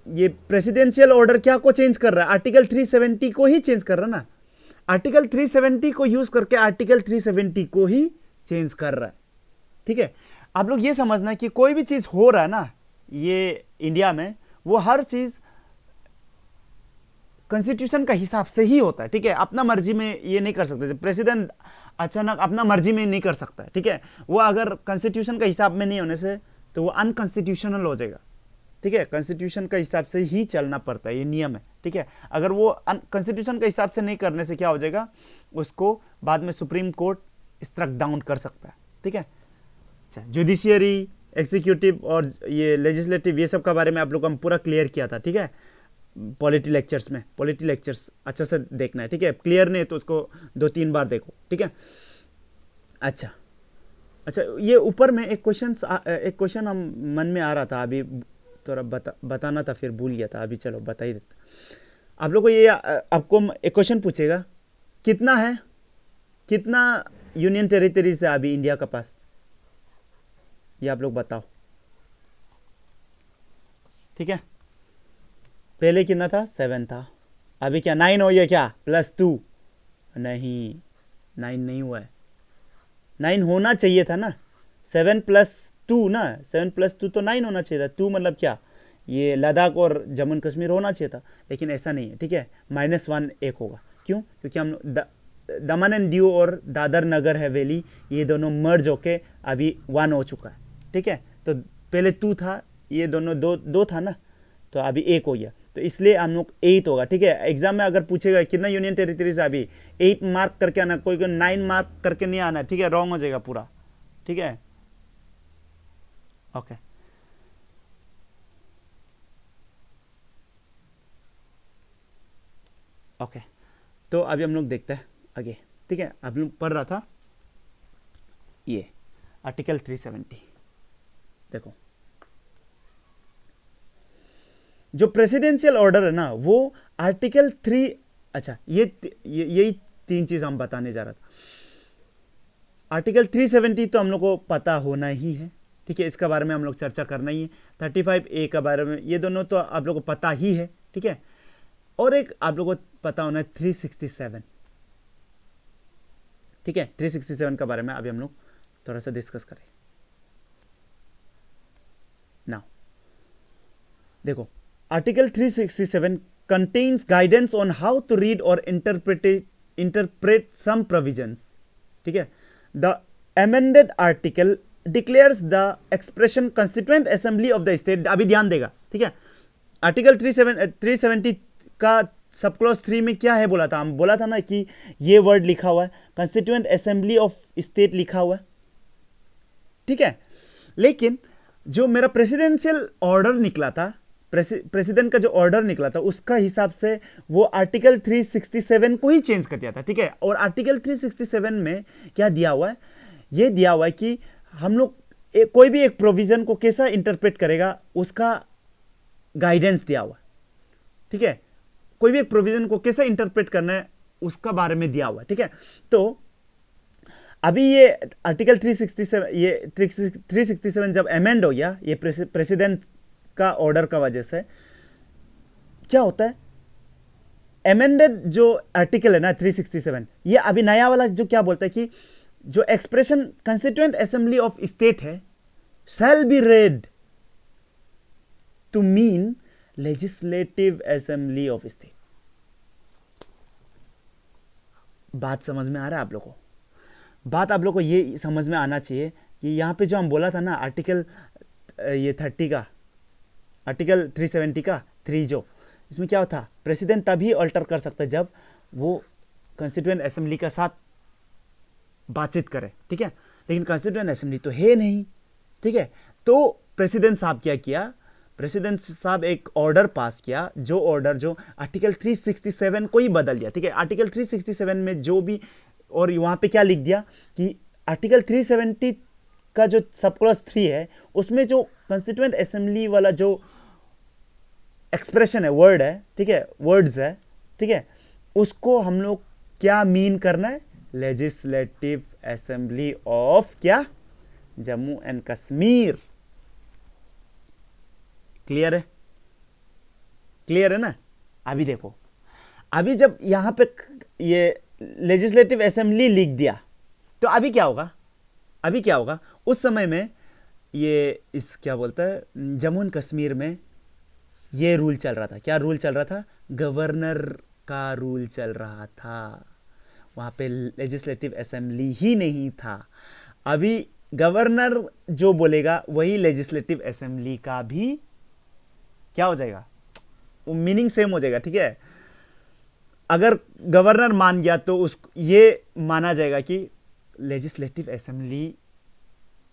ये प्रेसिडेंशियल ऑर्डर क्या को चेंज कर रहा है, आर्टिकल 370 को ही चेंज कर रहा है ना। आर्टिकल 370 को यूज करके आर्टिकल 370 को ही चेंज कर रहा है, ठीक है। आप लोग ये समझना कि कोई भी चीज हो रहा है ना ये इंडिया में, वो हर चीज कॉन्स्टिट्यूशन का हिसाब से ही होता है, ठीक है। अपना मर्जी में ये नहीं कर सकते, प्रेसिडेंट अचानक अपना मर्जी में नहीं कर सकता है, ठीक है। वो अगर कॉन्स्टिट्यूशन का हिसाब में नहीं होने से तो वो अनकॉन्स्टिट्यूशनल हो जाएगा, ठीक है। कॉन्स्टिट्यूशन का हिसाब से ही चलना पड़ता है, ये नियम है, ठीक है। अगर वो कॉन्स्टिट्यूशन का हिसाब से नहीं करने से क्या हो जाएगा, उसको बाद में सुप्रीम कोर्ट स्ट्रक डाउन कर सकता है, ठीक है। अच्छा, जुडिशियरी, एग्जीक्यूटिव और ये लेजिस्लेटिव, ये सब का बारे में आप लोग को हम पूरा क्लियर किया था, ठीक है, पॉलिटी लेक्चर्स में। पॉलिटी लेक्चर्स अच्छा से देखना है, ठीक है। क्लियर नहीं तो उसको 2-3 बार देखो, ठीक है। अच्छा, ये ऊपर में एक क्वेश्चन हम मन में आ रहा था, अभी थोड़ा बताना था, फिर भूल गया था, अभी चलो बता ही देता। आप लोग को ये आपको एक क्वेश्चन पूछेगा, कितना यूनियन टेरिटरीज है अभी इंडिया का पास, ये आप लोग बताओ, ठीक है। पहले कितना था, 7 था, अभी क्या 9 हो गया क्या, +2? नहीं, 9 नहीं हुआ है, 9 होना चाहिए था ना, 7 + 2 ना, 7 + 2 तो 9 होना चाहिए था। 2 मतलब क्या, ये लद्दाख और जम्मू एंड कश्मीर होना चाहिए था, लेकिन ऐसा नहीं है, ठीक है। -1 एक होगा, क्यों, क्योंकि हम दमन एंड दीव और दादर नगर हवेली ये दोनों मर्ज होके अभी 1 हो चुका है, ठीक है। तो पहले 2 था, ये दोनों दो था ना, तो अभी 1 हो गया, तो इसलिए हम लोग 8 होगा, ठीक है। एग्जाम में अगर पूछेगा कितना यूनियन टेरिटरीज अभी, 8 मार्क करके आना, कोई 9 मार्क करके नहीं आना, ठीक है, रॉन्ग हो जाएगा पूरा, ठीक है। ओके, ओके, तो अभी हम लोग देखते हैं आगे, ठीक है। अभी लोग पढ़ रहा था ये आर्टिकल 370, देखो जो प्रेसिडेंशियल ऑर्डर है ना, वो आर्टिकल 3, अच्छा यही 3 चीज हम बताने जा रहा था। आर्टिकल 370 तो हम लोग को पता होना ही है, ठीक है, इसका बारे में हम लोग चर्चा करना ही है। 35A का बारे में, ये दोनों तो आप लोग को पता ही है, ठीक है। और एक आप लोग को पता होना है 367, ठीक है। 367 का बारे में अभी हम लोग थोड़ा सा डिस्कस करें। नाउ देखो, article 367 contains guidance on how to read or interpret some provisions, ठीक है। The amended article declares the expression constituent assembly of the state, अभी ध्यान देगा, ठीक है। आर्टिकल 370 का सब क्लॉज 3 में क्या है बोला था, हम बोला था ना कि ये वर्ड लिखा हुआ है, कंस्टिट्यूएंट असेंबली ऑफ स्टेट लिखा हुआ है, ठीक है। लेकिन जो मेरा प्रेसिडेंशियल ऑर्डर निकला था, प्रेसिडेंट का जो ऑर्डर निकला था, उसका हिसाब से वो आर्टिकल 367 को ही चेंज कर दिया था, ठीक है। और आर्टिकल 367 में क्या दिया हुआ है, ये दिया हुआ है कि हम लोग कोई भी एक प्रोविजन को कैसा इंटरप्रेट करेगा, उसका गाइडेंस दिया हुआ है, ठीक है। कोई भी एक प्रोविजन को कैसे इंटरप्रेट करना है उसका बारे में दिया हुआ है, ठीक है। तो अभी ये आर्टिकल 367, ये 367 जब अमेंड हो गया, ये प्रेसिडेंट का ऑर्डर का वजह से क्या होता है, अमेंडेड जो आर्टिकल है ना 367, ये अभी नया वाला जो क्या बोलता है कि जो expression constituent assembly of state है shall be read to mean legislative assembly of state. बात समझ में आ रहा है आप लोगों को? बात आप लोगों को ये समझ में आना चाहिए कि यहाँ पे जो हम बोला था ना आर्टिकल ये 30 का, आर्टिकल 370 का 3 जो, इसमें क्या था, प्रेसिडेंट तभी अल्टर कर सकता है जब वो कंस्टिट्यूएंट असेंबली के साथ बातचीत करे, ठीक है। लेकिन कंस्टिट्यूएंट असेंबली तो है नहीं, ठीक है। तो प्रेसिडेंट साहब क्या किया, प्रेसिडेंट साहब एक ऑर्डर पास किया, जो ऑर्डर जो आर्टिकल 367 को ही बदल दिया, ठीक है। आर्टिकल 367 में जो भी, और वहां पे क्या लिख दिया कि आर्टिकल 370 का जो सब क्लॉज 3 है उसमें जो कंस्टिट्यूएंट असेंबली वाला जो एक्सप्रेशन है, वर्ड है, ठीक है, वर्ड्स है, ठीक है, उसको हम लोग क्या मीन करना है, लेजिस्लेटिव असेंबली ऑफ क्या, जम्मू एंड कश्मीर। क्लियर है? क्लियर है ना? अभी देखो, अभी जब यहां पे ये लेजिस्लेटिव असेंबली लिख दिया तो अभी क्या होगा, अभी क्या होगा, उस समय में ये इस क्या बोलता है, जम्मू एंड कश्मीर में ये रूल चल रहा था। क्या रूल चल रहा था? गवर्नर का रूल चल रहा था, वहां पे लेजिस्लेटिव असेंबली ही नहीं था। अभी गवर्नर जो बोलेगा वही लेजिस्लेटिव असेंबली का भी क्या हो जाएगा, वो मीनिंग सेम हो जाएगा, ठीक है। अगर गवर्नर मान गया तो उस ये माना जाएगा कि legislative assembly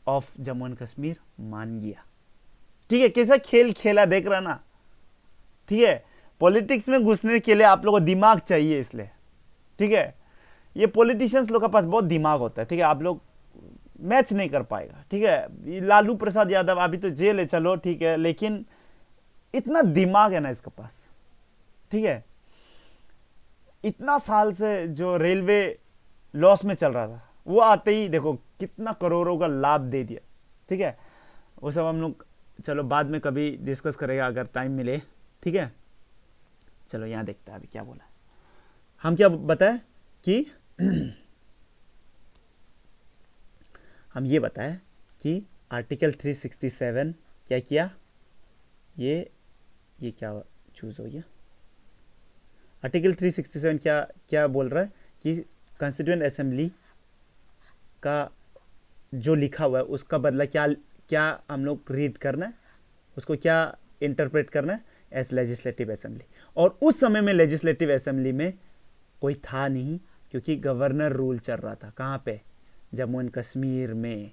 of Jammu and Kashmir मान गया, ठीक है। कैसा खेल खेला देख रहा ना, ठीक है। पॉलिटिक्स में घुसने के लिए आप लोगों को दिमाग चाहिए, इसलिए, ठीक है। ये पॉलिटिशियंस लोग के पास बहुत दिमाग होता है, ठीक है। आप लोग मैच नहीं कर पाएगा, ठीक है। लालू प्रसाद यादव अभी तो जेल है, चलो ठीक है, लेकिन इतना दिमाग है ना इसके पास, ठीक है। इतना साल से जो रेलवे लॉस में चल रहा था, वो आते ही देखो कितना करोड़ों का लाभ दे दिया, ठीक है। वो सब हम लोग चलो बाद में कभी डिस्कस करेगा अगर टाइम मिले, ठीक है। चलो यहां देखते हैं अभी क्या बोला। हम क्या बताए कि हम ये बताए कि आर्टिकल 367 क्या किया, ये क्या चूज हो गया, आर्टिकल 367 क्या क्या बोल रहा है कि कंस्टिट्यूएंट असेंबली का जो लिखा हुआ है उसका बदला क्या क्या हम लोग रीड करना है, उसको क्या इंटरप्रेट करना है एज लेजिस्लेटिव असेंबली। और उस समय में लेजिस्लेटिव असेंबली में कोई था नहीं, क्योंकि गवर्नर रूल चल रहा था, कहाँ पे, जम्मू एंड कश्मीर में,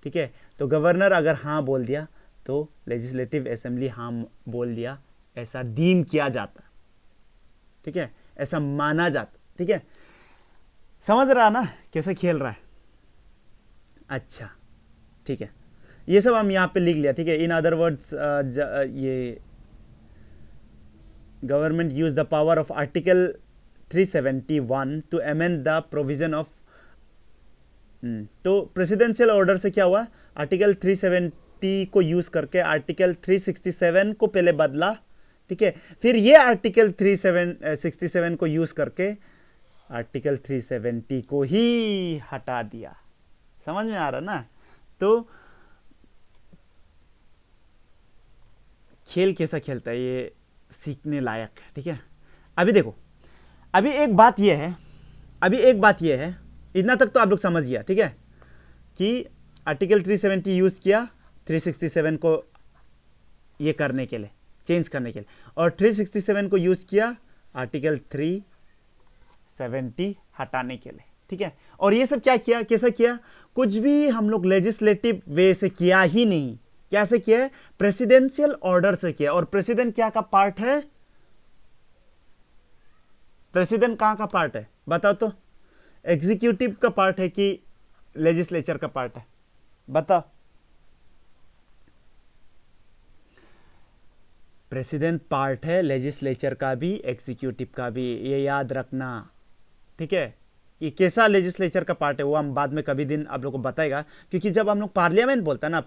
ठीक है। तो गवर्नर अगर हाँ बोल दिया तो लेजिस्लेटिव असेंबली हाँ बोल दिया, ऐसा डीम किया जाता, ठीक है, ऐसा माना जाता, ठीक है। समझ रहा ना कैसे खेल रहा है? अच्छा, ठीक है, ये सब हम यहां पे लिख लिया, ठीक है। इन अदर वर्ड्स ये government use the power of article 371 to amend the provision of, तो प्रेसिडेंशियल ऑर्डर से क्या हुआ, आर्टिकल 370 को यूज करके आर्टिकल 367 को पहले बदला, ठीक है। फिर ये आर्टिकल 367 को यूज करके आर्टिकल 370 को ही हटा दिया। समझ में आ रहा ना? तो खेल कैसा खेलता है ये सीखने लायक है, ठीक है। अभी देखो, अभी एक बात ये है, अभी एक बात ये है, इतना तक तो आप लोग समझ गया, ठीक है, कि आर्टिकल 370 यूज किया 367 को ये करने के लिए, चेंज करने के लिए, और 367 को यूज किया आर्टिकल 370 हटाने के लिए, ठीक है। और ये सब क्या किया, कैसा किया, कुछ भी हम लोग लेजिस्लेटिव वे से किया ही नहीं, कैसे किया है, प्रेसिडेंशियल ऑर्डर से किया। और प्रेसिडेंट क्या का पार्ट है, प्रेसिडेंट कहां का पार्ट है बताओ तो, एग्जीक्यूटिव का पार्ट है कि लेजिस्लेचर का पार्ट है, बताओ। प्रेसिडेंट पार्ट है लेजिस्लेचर का भी, एग्जीक्यूटिव का भी, ये याद रखना, ठीक है। ये कैसा लेजिस्लेचर का पार्ट है वो हम बाद में कभी दिन आप लोग को बताएगा, क्योंकि जब हम लोग पार्लियामेंट बोलते हैं ना,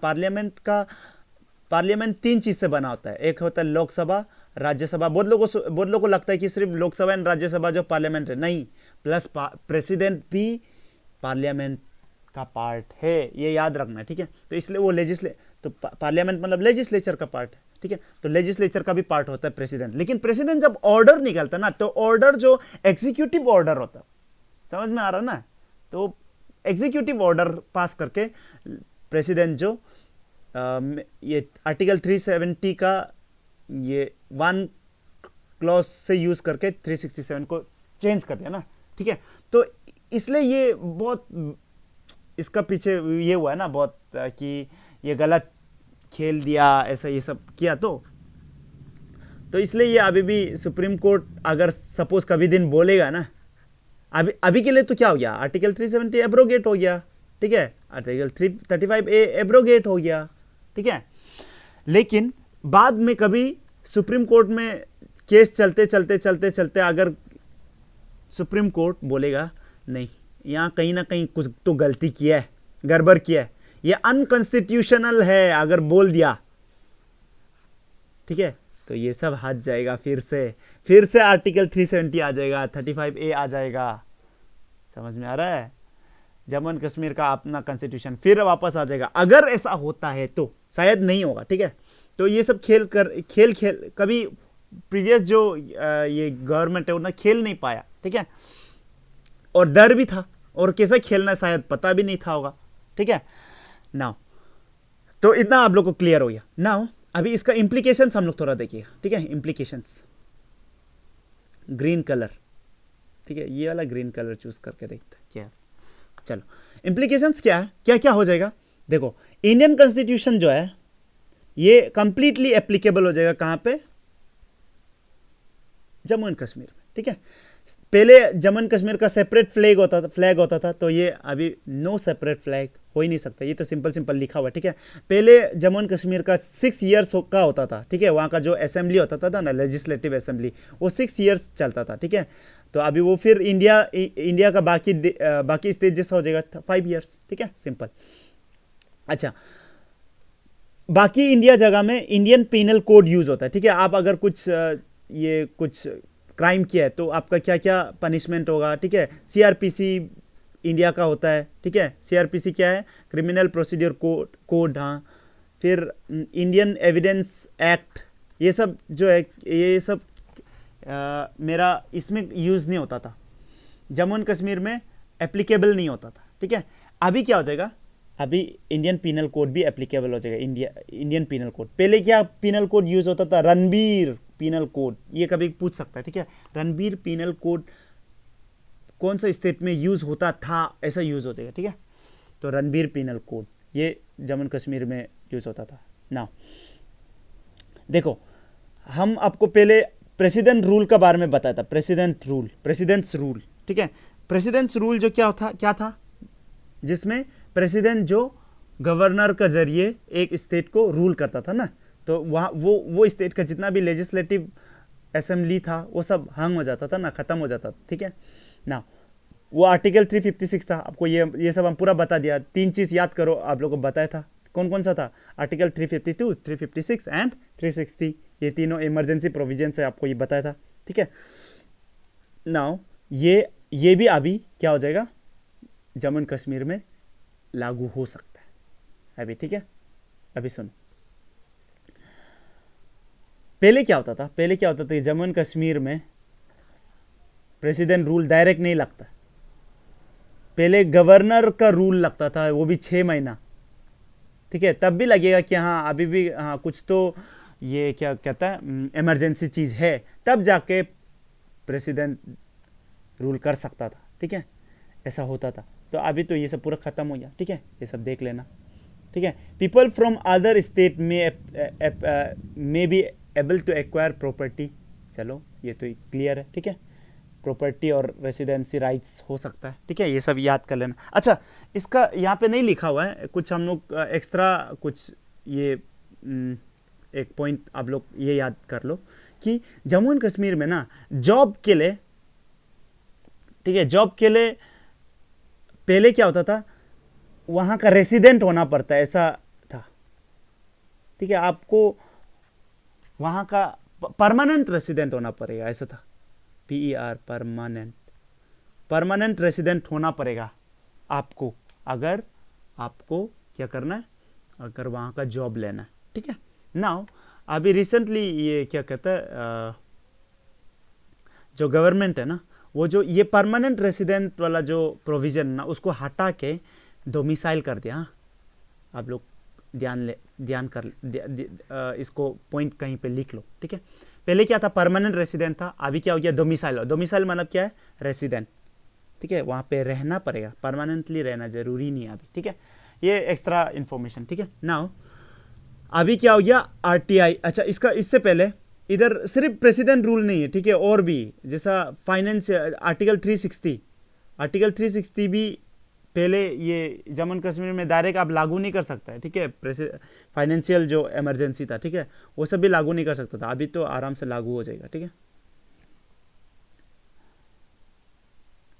पार्लियामेंट 3 चीज से बना होता है। एक होता है लोकसभा, राज्यसभा। बहुत लोगों को लगता है कि सिर्फ लोकसभा एंड राज्यसभा जो पार्लियामेंट है, नहीं, प्लस प्रेसिडेंट भी पार्लियामेंट का पार्ट है, ये याद रखना, ठीक है। तो इसलिए वो तो पार्लियामेंट मतलब लेजिस्लेचर का पार्ट है, ठीक है। तो लेजिस्लेचर का भी पार्ट होता है प्रेसिडेंट। लेकिन प्रेसिडेंट जब ऑर्डर निकलता है ना, तो ऑर्डर जो एग्जीक्यूटिव ऑर्डर होता है, समझ में आ रहा ना, तो एग्जीक्यूटिव ऑर्डर पास करके प्रेसिडेंट जो ये आर्टिकल 370 का ये 1 क्लॉज से यूज करके 367 को चेंज कर दिया ना, ठीक है। तो इसलिए ये बहुत, इसका पीछे ये हुआ है ना बहुत कि ये गलत खेल दिया, ऐसा ये सब किया। तो इसलिए ये अभी भी सुप्रीम कोर्ट अगर सपोज कभी दिन बोलेगा ना, अभी के लिए तो क्या हो गया, आर्टिकल 370 एब्रोगेट हो गया, ठीक है, आर्टिकल 335A एब्रोगेट हो गया, ठीक है। लेकिन बाद में कभी सुप्रीम कोर्ट में केस चलते अगर सुप्रीम कोर्ट बोलेगा नहीं, यहाँ कहीं ना कहीं कुछ तो गलती किया है, गड़बड़ किया है, ये अनकॉन्स्टिट्यूशनल है, अगर बोल दिया, ठीक है, तो ये सब हट जाएगा, फिर से आर्टिकल 370 आ जाएगा, 35A आ जाएगा। समझ में आ रहा है? जम्मू एंड कश्मीर का अपना कॉन्स्टिट्यूशन फिर वापस आ जाएगा, अगर ऐसा होता है तो। शायद नहीं होगा, ठीक है। तो ये सब खेल कभी प्रीवियस जो ये गवर्नमेंट है उन्हें खेल नहीं पाया, ठीक है, और डर भी था, और कैसा खेलना शायद पता भी नहीं था होगा, ठीक है। नाउ तो इतना आप लोग को क्लियर हो गया। नाउ अभी इसका इंप्लीकेशंस हम लोग थोड़ा देखिएगा, ठीक है। इंप्लीकेशंस, ग्रीन कलर, ठीक है, ये वाला ग्रीन कलर चूज करके देखते हैं क्या है। चलो, इंप्लीकेशंस क्या है, क्या क्या हो जाएगा। देखो, इंडियन कॉन्स्टिट्यूशन जो है ये कंप्लीटली एप्लीकेबल हो जाएगा कहां पे, जम्मू एंड कश्मीर में, ठीक है। पहले जम्मू एंड कश्मीर का सेपरेट फ्लैग होता था, तो ये अभी नो सेपरेट फ्लैग हो ही नहीं सकता, ये तो सिंपल लिखा हुआ है, ठीक है। पहले जम्मू एंड कश्मीर का 6 ईयर्स का होता था, ठीक है, वहाँ का जो असेंबली होता था ना, लेजिस्लेटिव असेंबली, वो 6 ईयर्स चलता था, ठीक है। तो अभी वो फिर इंडिया का बाकी स्टेट जैसा हो जाएगा 5 ईयर्स, ठीक है, सिंपल। अच्छा, बाकी इंडिया जगह में इंडियन पीनल कोड यूज होता है, ठीक है। आप अगर कुछ क्राइम किया है तो आपका क्या क्या पनिशमेंट होगा, ठीक है। सीआरपीसी इंडिया का होता है, ठीक है। सीआरपीसी क्या है, क्रिमिनल प्रोसीड्यूर कोड, हाँ। फिर इंडियन एविडेंस एक्ट, ये सब जो है, ये सब मेरा इसमें यूज़ नहीं होता था, जम्मू एंड कश्मीर में एप्लीकेबल नहीं होता था, ठीक है। अभी क्या हो जाएगा, अभी इंडियन पीनल कोड भी एप्लीकेबल हो जाएगा, इंडियन पीनल कोड। पहले क्या पीनल कोड यूज होता था, रणबीर पीनल कोड, ये कभी पूछ सकता है, ठीक है। रणबीर पीनल कोड कौन सा स्टेट में यूज होता था, ऐसा यूज हो जाएगा, ठीक है। तो रणबीर पीनल कोड ये जम्मू एंड कश्मीर में यूज होता था ना। देखो, हम आपको पहले प्रेसिडेंट रूल का बारे में बताया था, प्रेसिडेंट्स रूल, ठीक है। प्रेसिडेंट्स रूल जो क्या था, जिसमें प्रेसिडेंट जो गवर्नर का जरिए एक स्टेट को रूल करता था ना, तो वहाँ वो स्टेट का जितना भी लेजिस्लेटिव असेंबली था वो सब हंग हो जाता था ना, खत्म हो जाता था, ठीक है ना। वो आर्टिकल 356 था, आपको ये सब हम पूरा बता दिया। 3 चीज़ याद करो, आप लोगों को बताया था, कौन कौन सा था, आर्टिकल 352, 356 एंड 360, ये तीनों इमरजेंसी प्रोविजन है, आपको ये बताया था, ठीक है। नाउ ये भी अभी क्या हो जाएगा, जम्मू एंड कश्मीर में लागू हो सकता है अभी, ठीक है। अभी सुनो, पहले क्या होता था कि जम्मू एंड कश्मीर में प्रेसिडेंट रूल डायरेक्ट नहीं लगता, पहले गवर्नर का रूल लगता था, वो भी 6 महीना, ठीक है। तब भी लगेगा कि हाँ अभी भी हाँ कुछ तो ये क्या कहता है इमरजेंसी चीज़ है, तब जाके प्रेसिडेंट रूल कर सकता था, ठीक है, ऐसा होता था। तो अभी तो ये सब पूरा खत्म हो गया, ठीक है, ये सब देख लेना, ठीक है। पीपल फ्रॉम अदर स्टेट में be able to acquire property, चलो ये तो क्लियर है, ठीक है। प्रॉपर्टी और रेसिडेंसी राइट्स हो सकता है, ठीक है, ये सब याद कर लेना। अच्छा, इसका यहाँ पे नहीं लिखा हुआ है, कुछ हम लोग एक्स्ट्रा कुछ ये एक पॉइंट आप लोग ये याद कर लो कि जम्मू एंड कश्मीर में ना जॉब के लिए, ठीक है, जॉब के लिए पहले क्या होता था, वहाँ का रेसिडेंट होना पड़ता है, ऐसा था, ठीक है, आपको वहाँ का परमानेंट रेसिडेंट होना पड़ेगा, ऐसा था, PER, परमानेंट रेसिडेंट होना पड़ेगा आपको, अगर आपको क्या करना है, अगर वहाँ का जॉब लेना है, ठीक है। नाउ अभी रिसेंटली ये क्या कहता है, जो गवर्नमेंट है ना, वो जो ये परमानेंट रेसिडेंट वाला जो प्रोविजन ना, उसको हटा के डोमिसाइल कर दिया। हाँ, आप लोग ध्यान कर इसको पॉइंट कहीं पे लिख लो, ठीक है। पहले क्या था, परमानेंट रेसिडेंट था, अभी क्या हो गया, डोमिसाइल। डोमिसाइल मतलब क्या है, रेसिडेंट, ठीक है, वहाँ पे रहना पड़ेगा, परमानेंटली रहना जरूरी नहीं है अभी, ठीक है, ये एक्स्ट्रा इन्फॉर्मेशन, ठीक है। नाउ अभी क्या हो गया, RTI। अच्छा, इसका इससे पहले इधर सिर्फ प्रेसिडेंट रूल नहीं है, ठीक है, और भी जैसा फाइनेंस आर्टिकल 360 भी पहले ये जम्मू एंड कश्मीर में डायरेक्ट आप लागू नहीं कर सकता है, ठीक है, फाइनेंशियल जो इमरजेंसी था, ठीक है, वो सब भी लागू नहीं कर सकता था, अभी तो आराम से लागू हो जाएगा, ठीक है।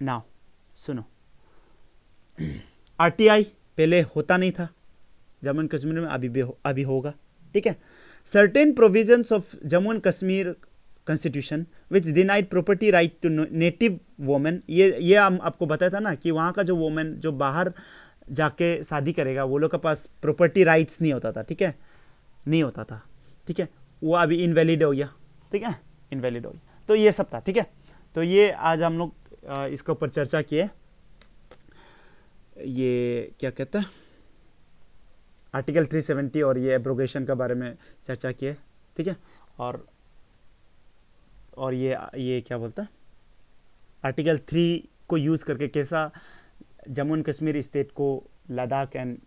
नाउ सुनो, RTI पहले होता नहीं था जम्मू एंड कश्मीर में, अभी होगा, ठीक है। Certain provisions of Jammu and Kashmir constitution which denied property right to native women, ये आपको बताया था ना कि वहाँ का जो वोमेन जो बाहर जाके शादी करेगा, वो लोग के पास प्रॉपर्टी राइट्स नहीं होता था, ठीक है, नहीं होता था, ठीक है, वो अभी इनवैलिड हो गया, ठीक है, इनवैलिड हो गया। तो ये सब था, ठीक है। तो ये आज हम लोग इसके ऊपर चर्चा किए, ये क्या कहते हैं, आर्टिकल 370 और ये एब्रोगेशन के बारे में चर्चा किए, ठीक है। और ये क्या बोलता है, आर्टिकल 3 को यूज़ करके कैसा जम्मू एंड कश्मीर स्टेट को Ladakh and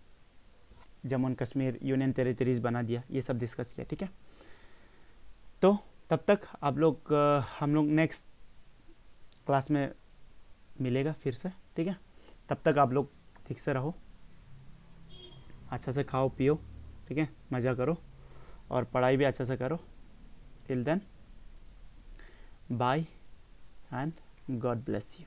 Jammu and Kashmir union territories बना दिया, ये सब डिस्कस किया, ठीक है। तो तब तक आप लोग हम लोग नेक्स्ट क्लास में मिलेगा फिर से, ठीक है। तब तक आप लोग ठीक से रहो, अच्छा से खाओ पियो, ठीक है, मज़ा करो और पढ़ाई भी अच्छा से करो। Till then bye and God bless you.